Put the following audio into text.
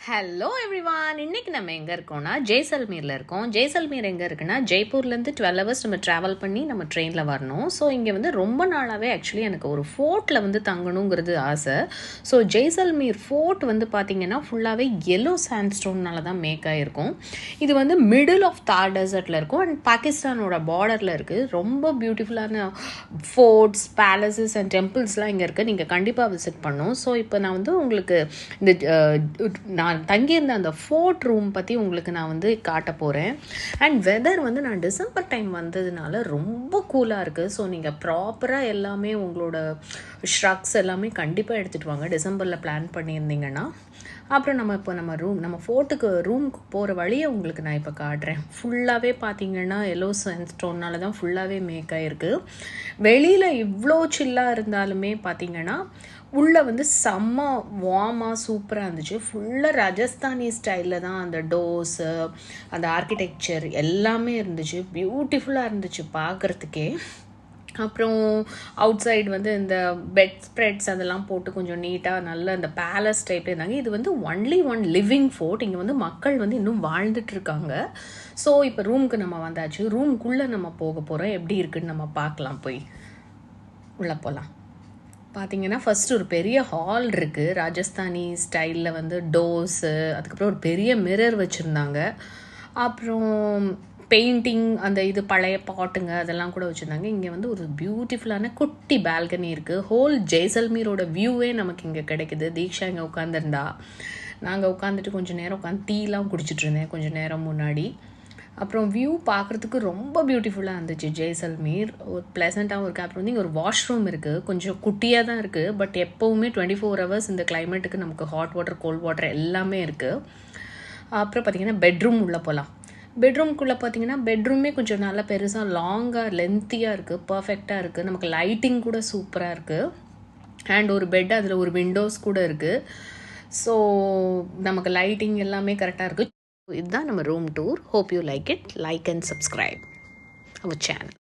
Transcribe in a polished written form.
Hello everyone. இன்றைக்கி நம்ம எங்கே இருக்கோம்னா ஜெய்சல்மீரில் இருக்கோம். ஜெய்சல்மீர் எங்கே இருக்குன்னா ஜெய்ப்பூர்லேருந்து 12 ஹவர்ஸ் நம்ம ட்ராவல் பண்ணி நம்ம ட்ரெயினில் வரணும். ஸோ இங்கே வந்து ரொம்ப நாளாகவே ஆக்சுவலி எனக்கு ஒரு ஃபோர்ட்டில் வந்து தங்கணுங்கிறது ஆசை. ஸோ ஜெய்சல்மீர் ஃபோர்ட் வந்து பார்த்திங்கன்னா ஃபுல்லாகவே எல்லோ சாண்ட்ஸ்டோன்னால தான் மேக் ஆகிருக்கும். இது வந்து மிடில் ஆஃப் தார் டெசர்ட்டில் இருக்கும் அண்ட் பாகிஸ்தானோட பார்டரில் இருக்குது. ரொம்ப பியூட்டிஃபுல்லான ஃபோர்ட்ஸ், பேலஸஸ் அண்ட் டெம்பிள்ஸ்லாம் இங்கே இருக்குது. நீங்கள் கண்டிப்பாக விசிட் பண்ணணும். ஸோ இப்போ நான் வந்து உங்களுக்கு இந்த நான் தங்கியிருந்த அந்த ஃபோர்ட் ரூம் பற்றி உங்களுக்கு நான் வந்து காட்ட போகிறேன். அண்ட் வெதர் வந்து நான் டிசம்பர் டைம் வந்ததுனால ரொம்ப கூலாக இருக்குது. ஸோ நீங்கள் ப்ராப்பராக எல்லாமே உங்களோட ஷ்ரக்ஸ் எல்லாமே கண்டிப்பாக எடுத்துகிட்டு வாங்க டிசம்பரில் பிளான் பண்ணியிருந்தீங்கன்னா. அப்புறம் நம்ம ஃபோர்ட்டுக்கு ரூமுக்கு போகிற வழியை உங்களுக்கு நான் இப்போ காட்டுறேன். ஃபுல்லாகவே பார்த்தீங்கன்னா எல்லோ சாண்ட்ஸ்டோன்னால தான் ஃபுல்லாகவே மேக் ஆகிருக்கு. வெளியில் இவ்வளோ சில்லாக இருந்தாலுமே பார்த்தீங்கன்னா உள்ளே வந்து செம்ம வார்மாக சூப்பராக இருந்துச்சு. ஃபுல்லாக ராஜஸ்தானி ஸ்டைலில் தான் அந்த டோர்ஸு, அந்த ஆர்கிடெக்சர் எல்லாமே இருந்துச்சு. பியூட்டிஃபுல்லாக இருந்துச்சு பார்க்குறதுக்கே. அப்புறம் அவுட் சைடு வந்து இந்த பெட் ஸ்ப்ரெட்ஸ் அதெல்லாம் போட்டு கொஞ்சம் நீட்டாக நல்ல இந்த பேலஸ் டைப்ல இருந்தாங்க. இது வந்து ஒன்லி ஒன் லிவிங் ஃபோர்ட். இங்கே வந்து மக்கள் வந்து இன்னும் வாழ்ந்துட்டு இருக்காங்க. ஸோ இப்போ ரூமுக்கு நம்ம வந்தாச்சு. ரூம்குள்ளே நம்ம போக போகிறோம். எப்படி இருக்குன்னு நம்ம பார்க்கலாம். போய் உள்ளே போகலாம். பார்த்தீங்கன்னா ஃபஸ்ட்டு ஒரு பெரிய ஹால் இருக்குது. ராஜஸ்தானி ஸ்டைலில் வந்து டோர்ஸு, அதுக்கப்புறம் ஒரு பெரிய மிரர் வச்சுருந்தாங்க. அப்புறம் பெயிண்டிங், அந்த இது பழைய பாட்டுங்க அதெல்லாம் கூட வச்சுருந்தாங்க. இங்கே வந்து ஒரு பியூட்டிஃபுல்லான குட்டி பால்கனி இருக்குது. ஹோல் ஜெய்சல்மீரோட வியூவே நமக்கு இங்கே கிடைக்குது. தீக்ஷா இங்கே உட்காந்துருந்தா. நாங்கள் உட்காந்துட்டு கொஞ்சம் நேரம் உட்காந்து டீலாம் குடிச்சிட்டு இருந்தேன் கொஞ்சம் நேரம் முன்னாடி. அப்புறம் வியூ பார்க்குறதுக்கு ரொம்ப பியூட்டிஃபுல்லாக இருந்துச்சு. ஜெய்சல்மீர் ஒரு ப்ளசண்ட்டாகவும் இருக்குது. அப்புறம் வந்து இங்கே ஒரு வாஷ்ரூம் இருக்குது. கொஞ்சம் குட்டியாக தான் இருக்குது. பட் எப்போவுமே 24 ஹவர்ஸ் இந்த கிளைமேட்டுக்கு நமக்கு ஹாட் வாட்டர், கோல்ட் வாட்டர் எல்லாமே இருக்குது. அப்புறம் பார்த்திங்கன்னா பெட்ரூம் உள்ளே போகலாம். பெட்ரூம்குள்ளே பார்த்தீங்கன்னா பெட்ரூமே கொஞ்சம் நல்லா பெருசாக லாங்காக லென்த்தியாக இருக்குது. பர்ஃபெக்டாக இருக்குது. நமக்கு லைட்டிங் கூட சூப்பராக இருக்குது. அண்ட் ஒரு பெட், அதில் ஒரு விண்டோஸ் கூட இருக்குது. ஸோ நமக்கு லைட்டிங் எல்லாமே கரெக்டாக இருக்குது. இதுதான் நம்ம room tour. Hope you like it. Like and subscribe our channel.